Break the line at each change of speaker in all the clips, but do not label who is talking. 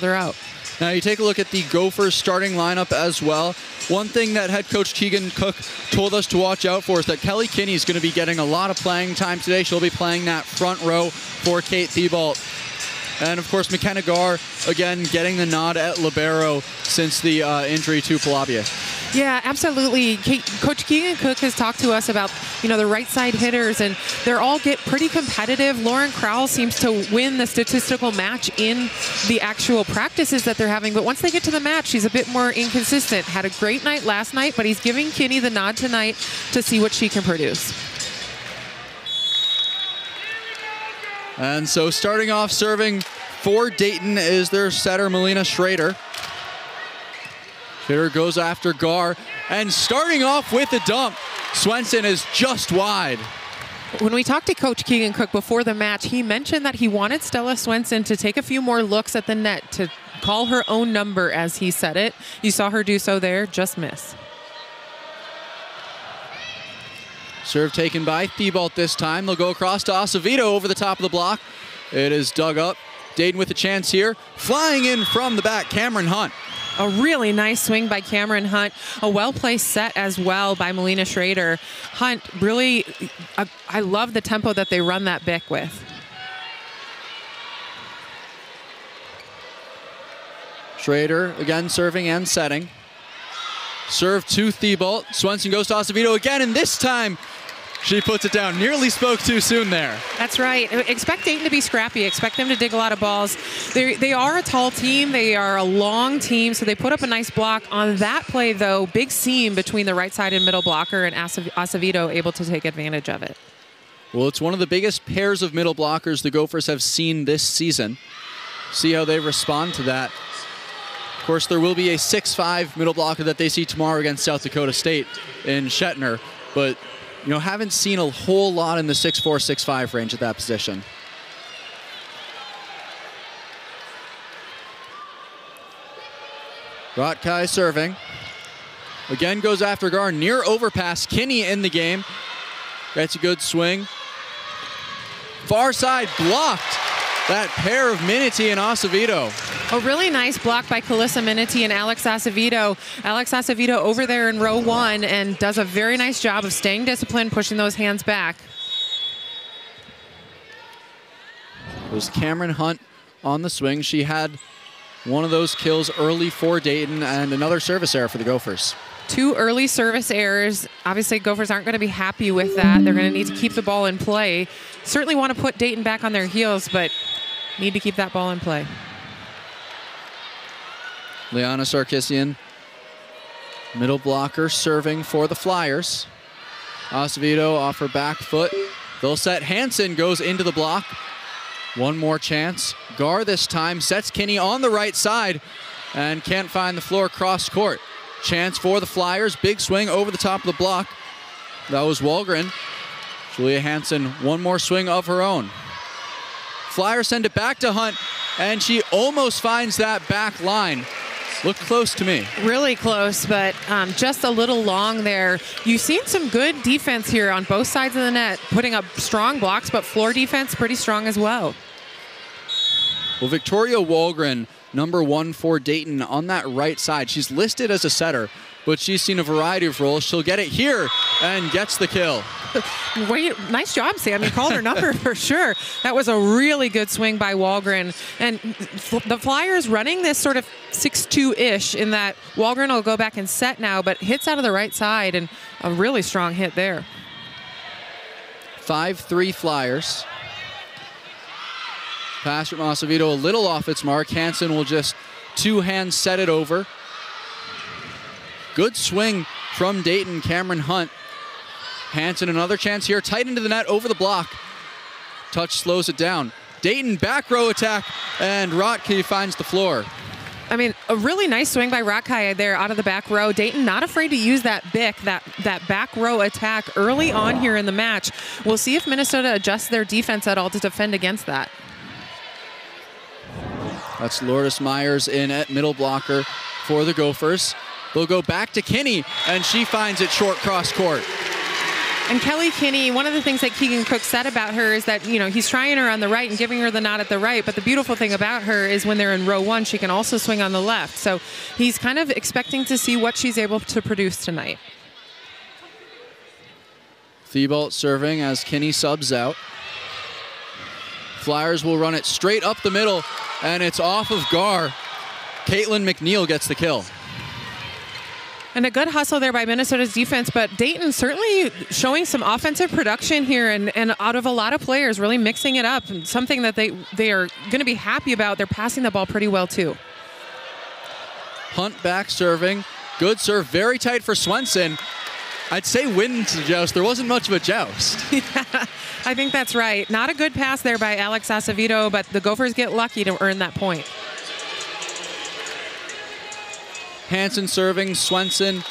farther out.
Now you take a look at the Gophers starting lineup as well. One thing that head coach Keegan Cook told us to watch out for is that Kelly Kinney is going to be getting a lot of playing time today. She'll be playing that front row for Kate Thibault. And of course, McKenna Gar, again, getting the nod at libero since the injury to Palabia.
Yeah, absolutely. Coach Keegan Cook has talked to us about, the right side hitters, and they're all get pretty competitive. Lauren Crowell seems to win the statistical match in the actual practices that they're having, but once they get to the match, she's a bit more inconsistent. Had a great night last night, but he's giving Kinney the nod tonight to see what she can produce.
And so starting off serving for Dayton is their setter, Melina Schrader. Schrader goes after Gar, and starting off with a dump, Swenson is just wide.
When we talked to Coach Keegan Cook before the match, he mentioned that he wanted Stella Swenson to take a few more looks at the net, to call her own number, as he said it. You saw her do so there, just miss.
Serve taken by Thibault this time. They'll go across to Acevedo over the top of the block. It is dug up. Dayton with a chance here. Flying in from the back, Cameron Hunt.
A really nice swing by Cameron Hunt. A well-placed set as well by Melina Schrader. Hunt really, I love the tempo that they run that Bic with.
Schrader again serving and setting. Serve to Thibault. Swenson goes to Acevedo again, and this time she puts it down. Nearly spoke too soon there.
That's right. Expect Dayton to be scrappy. Expect them to dig a lot of balls. They are a tall team. They are a long team, so they put up a nice block. On that play, though, big seam between the right side and middle blocker, and Acevedo able to take advantage of it.
Well, it's one of the biggest pairs of middle blockers the Gophers have seen this season. See how they respond to that. Of course, there will be a 6'5" middle blocker that they see tomorrow against South Dakota State in Shetner, but haven't seen a whole lot in the 6'4", 6'5" range at that position. Rotkai serving. Again goes after Gar, near overpass. Kinney in the game. Gets a good swing. Far side blocked. That pair of Minity and Acevedo.
A really nice block by Calissa Minity and Alex Acevedo. Alex Acevedo over there in row one and does a very nice job of staying disciplined, pushing those hands back.
It was Cameron Hunt on the swing. She had one of those kills early for Dayton and another service error for the Gophers.
2 early service errors. Obviously, Gophers aren't going to be happy with that. They're going to need to keep the ball in play. Certainly want to put Dayton back on their heels, but need to keep that ball in play.
Liana Sarkisian, middle blocker, serving for the Flyers. Acevedo off her back foot. They'll set. Hansen goes into the block. One more chance. Gar this time sets Kinney on the right side and can't find the floor cross court. Chance for the Flyers. Big swing over the top of the block. That was Wahlgren. Julia Hansen, one more swing of her own. Flyers send it back to Hunt, and she almost finds that back line. Looked close to me.
Really close, but just a little long there. You've seen some good defense here on both sides of the net, putting up strong blocks, but floor defense pretty strong as well.
Well, Victoria Wahlgren, number 1 for Dayton on that right side. She's listed as a setter, but she's seen a variety of roles. She'll get it here and gets the kill.
Wait, nice job, Sam. You called her number for sure. That was a really good swing by Wahlgren. And the Flyers running this sort of 6-2-ish in that Wahlgren will go back and set now, but hits out of the right side, and a really strong hit there.
5-3 Flyers. Pass from Acevedo a little off its mark. Hansen will just two-hand set it over. Good swing from Dayton, Cameron Hunt. Hansen, another chance here, tight into the net, over the block. Touch slows it down. Dayton back row attack, and Rotke finds the floor.
I mean, a really nice swing by Rotke there out of the back row. Dayton not afraid to use that Bic, that back row attack early on here in the match. We'll see if Minnesota adjusts their defense at all to defend against that.
That's Lourdes Myers in at middle blocker for the Gophers. They'll go back to Kinney, and she finds it short cross court.
And Kelly Kinney, one of the things that Keegan Cook said about her is that, you know, he's trying her on the right and giving her the nod at the right. But the beautiful thing about her is when they're in row one, she can also swing on the left. So he's kind of expecting to see what she's able to produce tonight.
Thibault serving as Kinney subs out. Flyers will run it straight up the middle, and it's off of Gar. Caitlin McNeil gets the kill.
And a good hustle there by Minnesota's defense, but Dayton certainly showing some offensive production here and out of a lot of players, really mixing it up. And something that they are going to be happy about. They're passing the ball pretty well, too.
Hunt back serving. Good serve, very tight for Swenson. I'd say wins the joust. There wasn't much of a joust.
Yeah, I think that's right. Not a good pass there by Alex Acevedo, but the Gophers get lucky to earn that point.
Hansen serving, Swenson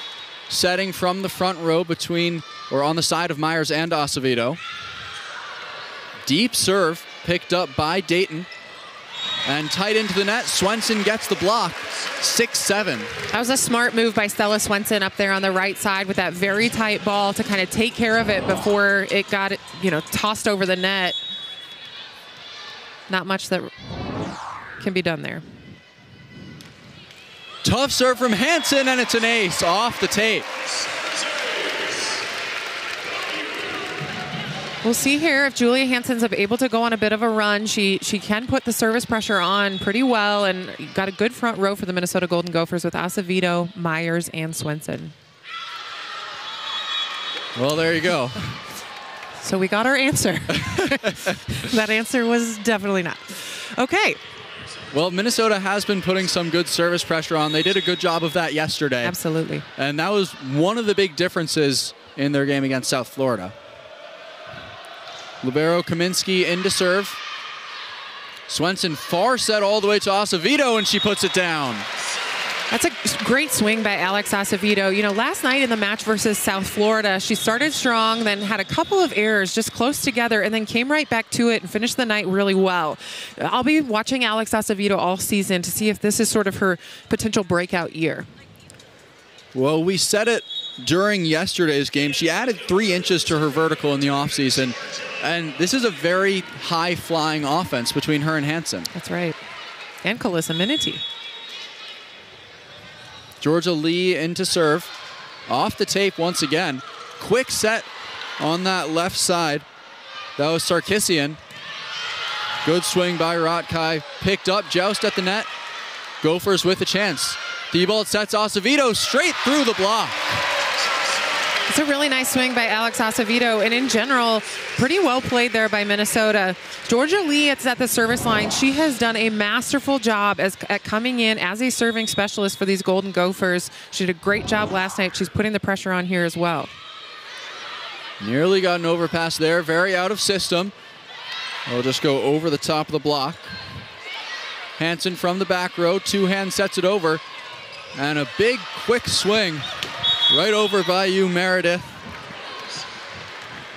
setting from the front row between, or on the side of Myers and Acevedo. Deep serve picked up by Dayton. And tight into the net, Swenson gets the block, 6-7.
That was a smart move by Stella Swenson up there on the right side with that very tight ball to kind of take care of it before it got, you know, tossed over the net. Not much that can be done there.
Tough serve from Hansen, and it's an ace off the tape.
We'll see here if Julia Hansen's able to go on a bit of a run. She can put the service pressure on pretty well and got a good front row for the Minnesota Golden Gophers with Acevedo, Myers, and Swenson.
Well, there you go.
So we got our answer. That answer was definitely not. Okay.
Well, Minnesota has been putting some good service pressure on. They did a good job of that yesterday.
Absolutely.
And that was one of the big differences in their game against South Florida. Libero Kaminsky in to serve. Swenson far set all the way to Acevedo, and she puts it down.
That's a great swing by Alex Acevedo. You know, last night in the match versus South Florida, she started strong, then had a couple of errors just close together, and then came right back to it and finished the night really well. I'll be watching Alex Acevedo all season to see if this is sort of her potential breakout year.
Well, we said it during yesterday's game. She added 3 inches to her vertical in the offseason, and this is a very high-flying offense between her and Hansen.
That's right. And Calissa Minity.
Georgia Lee in to serve. Off the tape once again. Quick set on that left side. That was Sarkisian. Good swing by Rotkai. Picked up, joust at the net. Gophers with a chance. Thibault sets Acevedo straight through the block.
It's a really nice swing by Alex Acevedo, and in general, pretty well played there by Minnesota. Georgia Lee is at the service line. She has done a masterful job at coming in as a serving specialist for these Golden Gophers. She did a great job last night. She's putting the pressure on here as well.
Nearly got an overpass there. Very out of system. We'll just go over the top of the block. Hansen from the back row. Two-hand sets it over. And a big, quick swing. Right over by you, Meredith.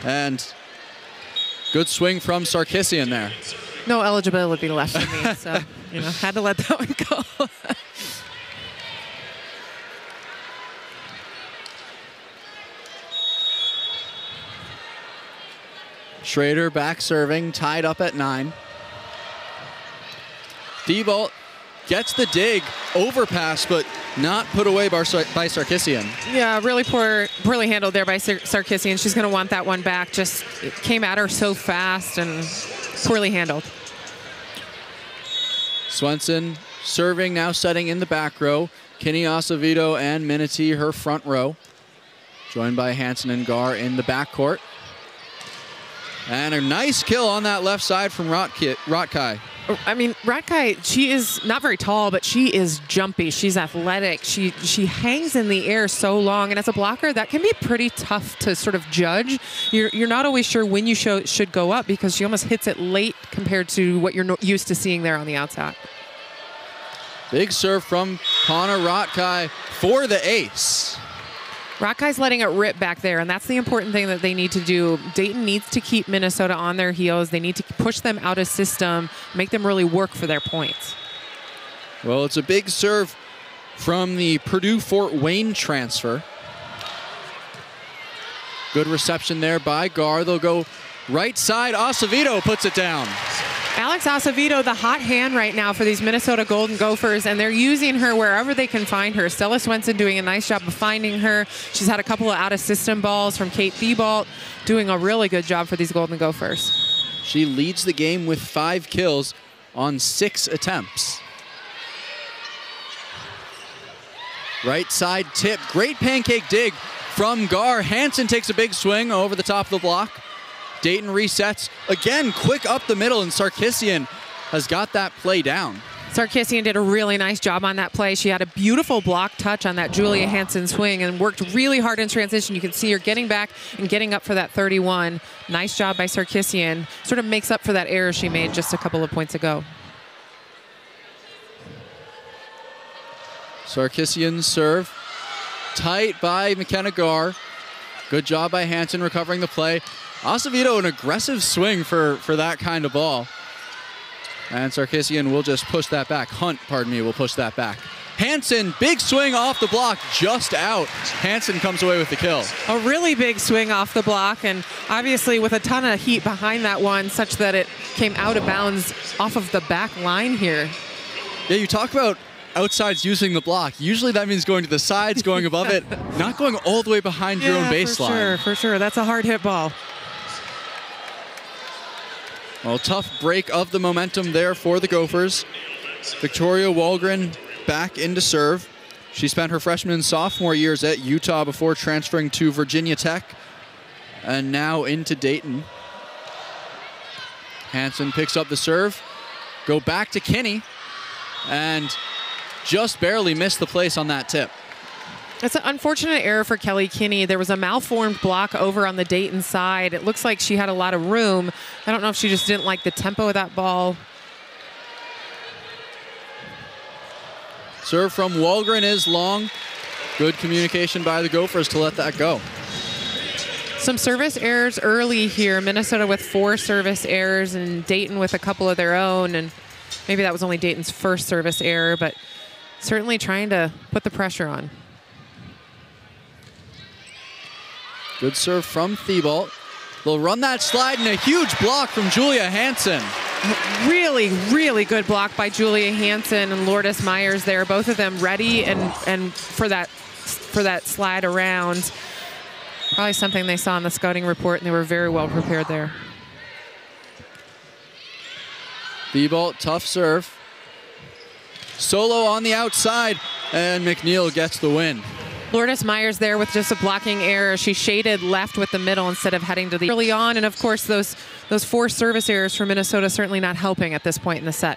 And good swing from Sarkisian there.
No eligibility left for me, so you know, had to let that one go.
Schrader back serving, tied up at 9. Thibault gets the dig, overpass, but not put away by Sarkisian.
Yeah, really poorly handled there by Sarkisian. She's going to want that one back. Just it came at her so fast and poorly handled.
Swenson serving, now setting in the back row. Kinney, Acevedo, and Minity, her front row. Joined by Hansen and Gar in the backcourt. And a nice kill on that left side from Rotkai.
I mean, Rotkai, she is not very tall, but she is jumpy. She's athletic. She hangs in the air so long, and as a blocker, that can be pretty tough to sort of judge. You're not always sure when you should go up because she almost hits it late compared to what you're used to seeing there on the outside.
Big serve from Connor Rotkai for the ace.
Rockai's letting it rip back there, and that's the important thing that they need to do. Dayton needs to keep Minnesota on their heels. They need to push them out of system, make them really work for their points.
Well, it's a big serve from the Purdue-Fort Wayne transfer. Good reception there by Gar. They'll go right side. Acevedo puts it down.
Alex Acevedo, the hot hand right now for these Minnesota Golden Gophers, and they're using her wherever they can find her. Stella Swenson doing a nice job of finding her. She's had a couple of out-of-system balls from Kate Thibault, doing a really good job for these Golden Gophers.
She leads the game with 5 kills on 6 attempts. Right side tip, great pancake dig from Gar. Hansen takes a big swing over the top of the block. Dayton resets. Again, quick up the middle, and Sarkisian has got that play down.
Sarkisian did a really nice job on that play. She had a beautiful block touch on that Julia Hansen swing and worked really hard in transition. You can see her getting back and getting up for that 31. Nice job by Sarkisian. Sort of makes up for that error she made just a couple of points ago.
Sarkisian's serve. Tight by McKenna Gar. Good job by Hansen recovering the play. Acevedo, an aggressive swing for that kind of ball. And Sarkisian will just push that back. Hunt, pardon me, will push that back. Hansen, big swing off the block, just out. Hansen comes away with the kill.
A really big swing off the block, and obviously with a ton of heat behind that one, such that it came out of bounds off of the back line here.
Yeah, you talk about outsides using the block. Usually that means going to the sides, going above it, not going all the way behind your own baseline.
For sure. That's a hard hit ball.
Well, tough break of the momentum there for the Gophers. Victoria Walgren back into serve. She spent her freshman and sophomore years at Utah before transferring to Virginia Tech and now into Dayton. Hansen picks up the serve. Go back to Kinney and just barely missed the place on that tip.
It's an unfortunate error for Kelly Kinney. There was a malformed block over on the Dayton side. It looks like she had a lot of room. I don't know if she just didn't like the tempo of that ball.
Serve from Walgren is long. Good communication by the Gophers to let that go.
Some service errors early here. Minnesota with 4 service errors and Dayton with a couple of their own. And maybe that was only Dayton's first service error, but certainly trying to put the pressure on.
Good serve from Thibault. They'll run that slide and a huge block from Julia Hansen.
Really, really good block by Julia Hansen and Lourdes Myers there. Both of them ready and for that slide around. Probably something they saw in the scouting report, and they were very well prepared there.
Thibault, tough serve. Solo on the outside, and McNeil gets the win.
Lourdes Myers there with just a blocking error. She shaded left with the middle instead of heading to the early on. And of course, those 4 service errors for Minnesota certainly not helping at this point in the set.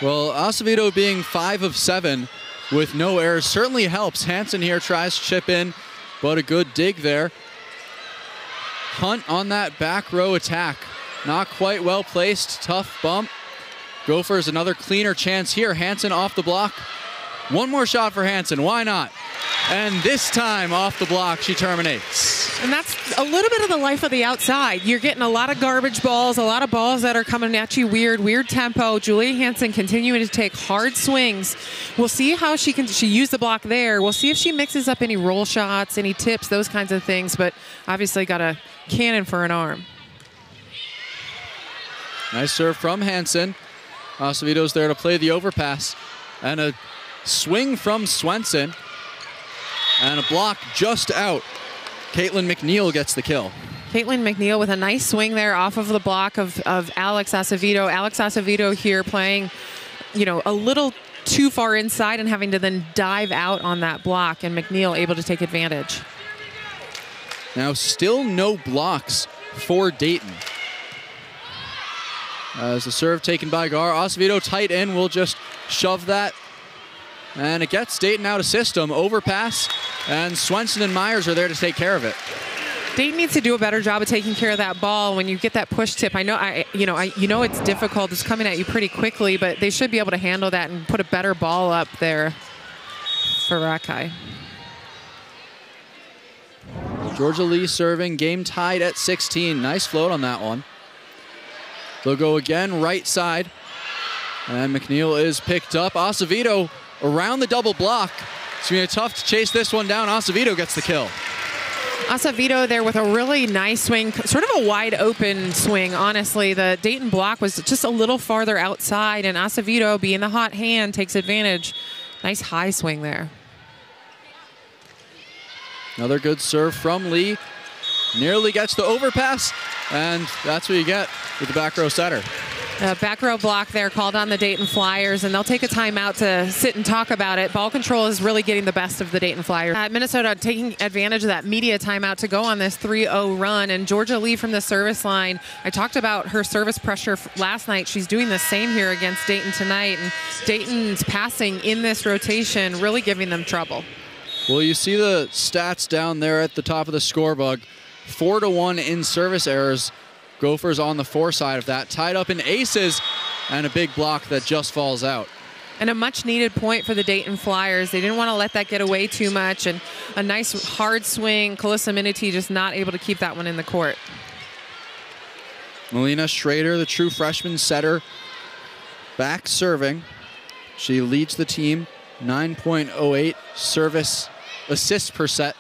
Well, Acevedo being 5 of 7 with no errors certainly helps. Hansen here tries to chip in, but a good dig there. Hunt on that back row attack. Not quite well placed, tough bump. Gophers another cleaner chance here. Hansen off the block. One more shot for Hansen, why not? And this time off the block, she terminates.
And that's a little bit of the life of the outside. You're getting a lot of garbage balls, a lot of balls that are coming at you weird tempo. Julia Hansen continuing to take hard swings. We'll see how she used the block there. We'll see if she mixes up any roll shots, any tips, those kinds of things, but obviously got a cannon for an arm.
Nice serve from Hansen. Acevedo's there to play the overpass. And a swing from Swenson. And a block just out. Caitlin McNeil gets the kill.
Caitlin McNeil with a nice swing there off of the block of Alex Acevedo. Alex Acevedo here playing, a little too far inside and having to then dive out on that block, and McNeil able to take advantage.
Now still no blocks for Dayton. As the serve taken by Gar. Acevedo tight end will just shove that. And it gets Dayton out of system. Overpass. And Swenson and Myers are there to take care of it.
Dayton needs to do a better job of taking care of that ball when you get that push tip. I know it's difficult. It's coming at you pretty quickly, but they should be able to handle that and put a better ball up there for Rakai.
Georgia Lee serving. Game tied at 16. Nice float on that one. They'll go again right side. And McNeil is picked up. Acevedo around the double block. It's going to be tough to chase this one down. Acevedo gets the kill.
Acevedo there with a really nice swing, sort of a wide open swing, honestly. The Dayton block was just a little farther outside, and Acevedo, being the hot hand, takes advantage. Nice high swing there.
Another good serve from Lee. Nearly gets the overpass, and that's what you get with the back row setter.
Back row block there called on the Dayton Flyers, and they'll take a timeout to sit and talk about it. Ball control is really getting the best of the Dayton Flyers. Minnesota taking advantage of that media timeout to go on this 3-0 run, and Georgia Lee from the service line. I talked about her service pressure last night. She's doing the same here against Dayton tonight, and Dayton's passing in this rotation really giving them trouble.
Well, you see the stats down there at the top of the scorebook. 4-1 in service errors. Gophers on the 4 side of that, tied up in aces, and a big block that just falls out.
And a much-needed point for the Dayton Flyers. They didn't want to let that get away too much, and a nice hard swing. Calissa Minity just not able to keep that one in the court.
Melina Schrader, the true freshman setter, back serving. She leads the team, 9.08 service assists per set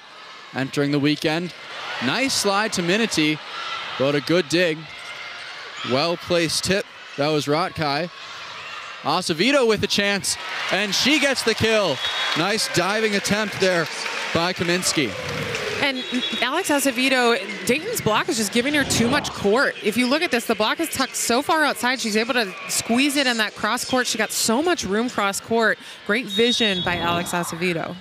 entering the weekend. Nice slide to Minity. But a good dig. Well-placed tip. That was Rotkai. Acevedo with a chance, and she gets the kill. Nice diving attempt there by Kaminsky.
And Alex Acevedo, Dayton's block is just giving her too much court. If you look at this, the block is tucked so far outside, she's able to squeeze it in that cross court. She got so much room cross court. Great vision by Alex Acevedo.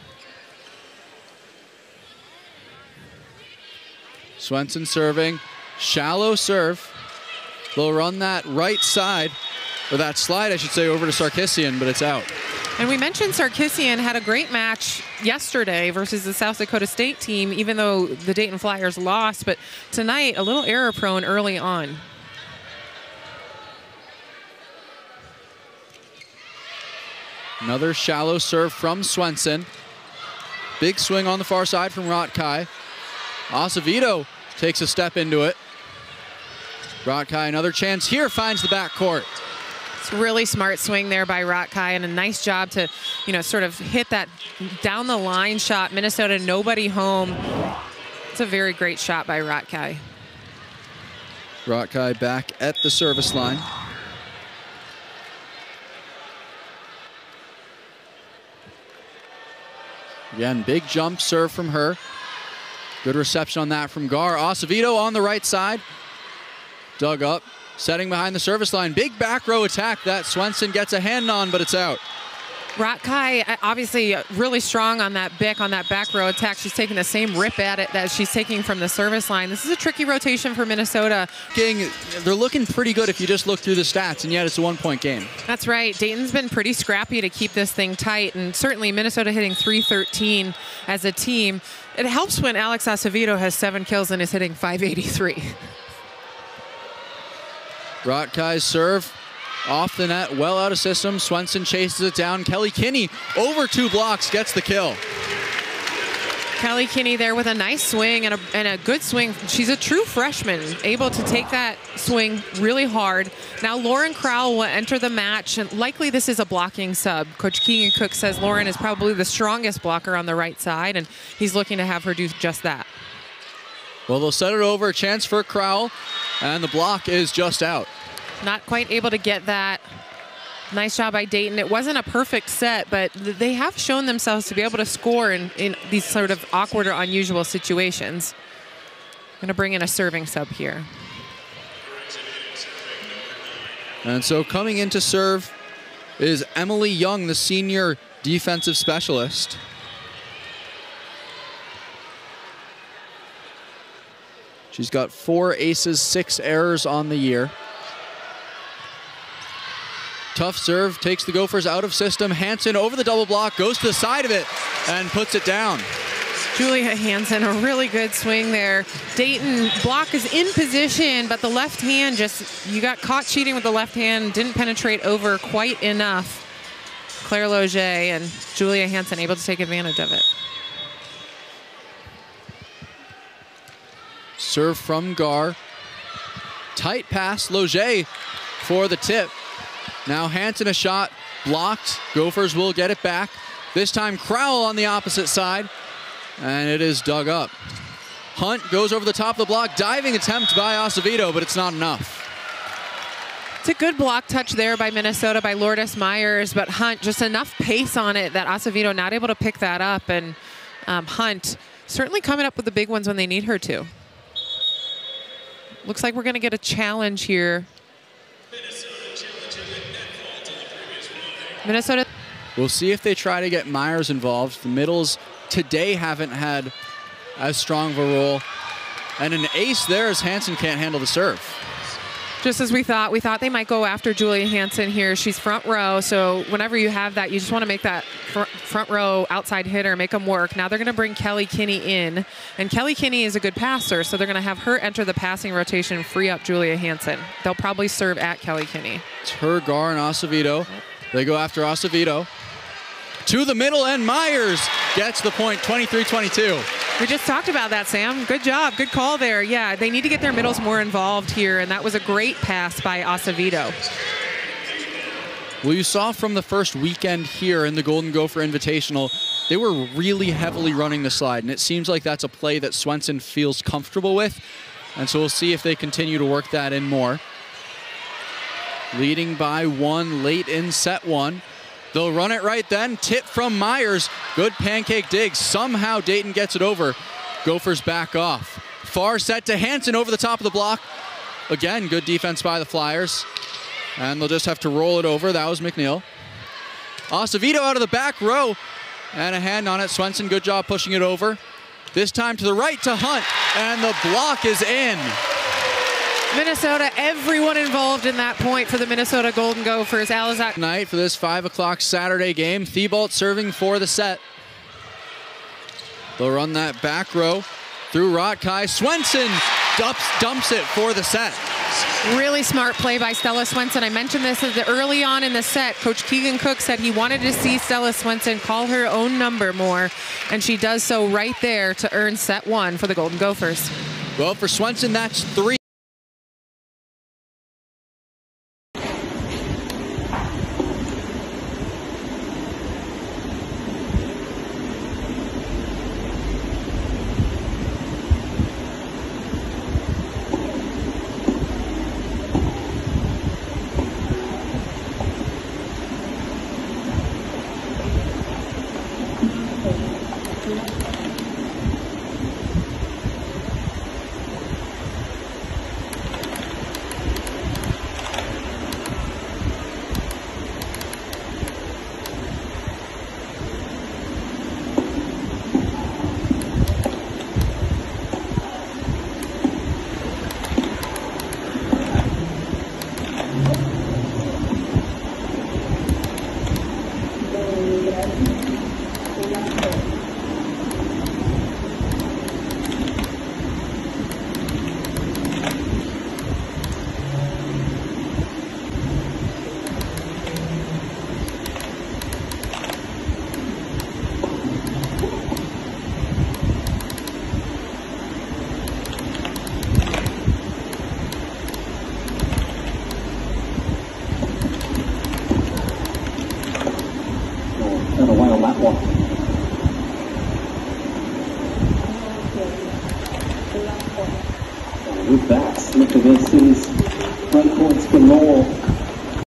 Swenson serving. Shallow serve. They'll run that right side, or that slide, I should say, over to Sarkisian, but it's out.
And we mentioned Sarkisian had a great match yesterday versus the South Dakota State team, even though the Dayton Flyers lost. But tonight, a little error prone early on.
Another shallow serve from Swenson. Big swing on the far side from Rotkai. Acevedo takes a step into it. Rotkai, another chance here, finds the backcourt.
It's a really smart swing there by Rotkai, and a nice job to, sort of hit that down the line shot. Minnesota, nobody home. It's a very great shot by Rotkai.
Rotkai back at the service line. Again, big jump serve from her. Good reception on that from Gar. Acevedo on the right side. Dug up, setting behind the service line. Big back row attack that Swenson gets a hand on, but it's out.
Rotkai obviously really strong on that Bick, on that back row attack. She's taking the same rip at it that she's taking from the service line. This is a tricky rotation for Minnesota.
They're looking pretty good if you just look through the stats, and yet it's a 1-point game.
That's right. Dayton's been pretty scrappy to keep this thing tight, and certainly Minnesota hitting 313 as a team. It helps when Alex Acevedo has 7 kills and is hitting 583.
Rotkai's serve off the net, well out of system. Swenson chases it down. Kelly Kinney over 2 blocks, gets the kill.
Kelly Kinney there with a nice swing and a good swing. She's a true freshman, able to take that swing really hard. Now Lauren Crowell will enter the match, and likely this is a blocking sub. Coach Keegan Cook says Lauren is probably the strongest blocker on the right side, and he's looking to have her do just that.
Well, they'll set it over, a chance for Crowell, and the block is just out.
Not quite able to get that. Nice job by Dayton. It wasn't a perfect set, but they have shown themselves to be able to score in these sort of awkward or unusual situations. Going to bring in a serving sub here.
And so coming in to serve is Emily Young, the senior defensive specialist. She's got 4 aces, 6 errors on the year. Tough serve, takes the Gophers out of system. Hansen over the double block, goes to the side of it, and puts it down.
Julia Hansen, a really good swing there. Dayton block is in position, but the left hand you got caught cheating with the left hand, didn't penetrate over quite enough. Claire Loge and Julia Hansen able to take advantage of it.
Serve from Gar. Tight pass, Loge for the tip. Now Hansen a shot, blocked. Gophers will get it back. This time Crowell on the opposite side, and it is dug up. Hunt goes over the top of the block. Diving attempt by Acevedo, but it's not enough.
It's a good block touch there by Minnesota, by Lourdes Myers, but Hunt, just enough pace on it that Acevedo not able to pick that up. And Hunt certainly coming up with the big ones when they need her to. Looks like we're going to get a challenge here. Minnesota.
We'll see if they try to get Myers involved. The middles today haven't had as strong of a role. And an ace there as Hansen can't handle the serve.
Just as we thought they might go after Julia Hansen here. She's front row, so whenever you have that, you just want to make that front row outside hitter, make them work. Now they're going to bring Kelly Kinney in, and Kelly Kinney is a good passer, so they're going to have her enter the passing rotation, free up Julia Hansen. They'll probably serve at Kelly Kinney.
It's her, Gar, and Acevedo. They go after Acevedo. To the middle, and Myers gets the point, 23-22.
We just talked about that, Sam. Good job. Good call there. Yeah, they need to get their middles more involved here, and that was a great pass by Acevedo.
Well, you saw from the first weekend here in the Golden Gopher Invitational, they were really heavily running the slide, and it seems like that's a play that Swenson feels comfortable with, and so we'll see if they continue to work that in more. Leading by 1 late in set 1. They'll run it right then. Tip from Myers. Good pancake dig. Somehow Dayton gets it over. Gophers back off. Far set to Hansen over the top of the block. Again, good defense by the Flyers. And they'll just have to roll it over. That was McNeil. Acevedo out of the back row. And a hand on it. Swenson, good job pushing it over. This time to the right to Hunt. And the block is in.
Minnesota, everyone involved in that point for the Minnesota Golden Gophers. Alizak
night for this 5 o'clock Saturday game. Thibault serving for the set. They'll run that back row through Rotkai. Swenson dumps it for the set.
Really smart play by Stella Swenson. I mentioned this early on in the set. Coach Keegan Cook said he wanted to see Stella Swenson call her own number more, and she does so right there to earn set 1 for the Golden Gophers.
Well, for Swenson, that's 3.
With that, slip against City's front court, Spinall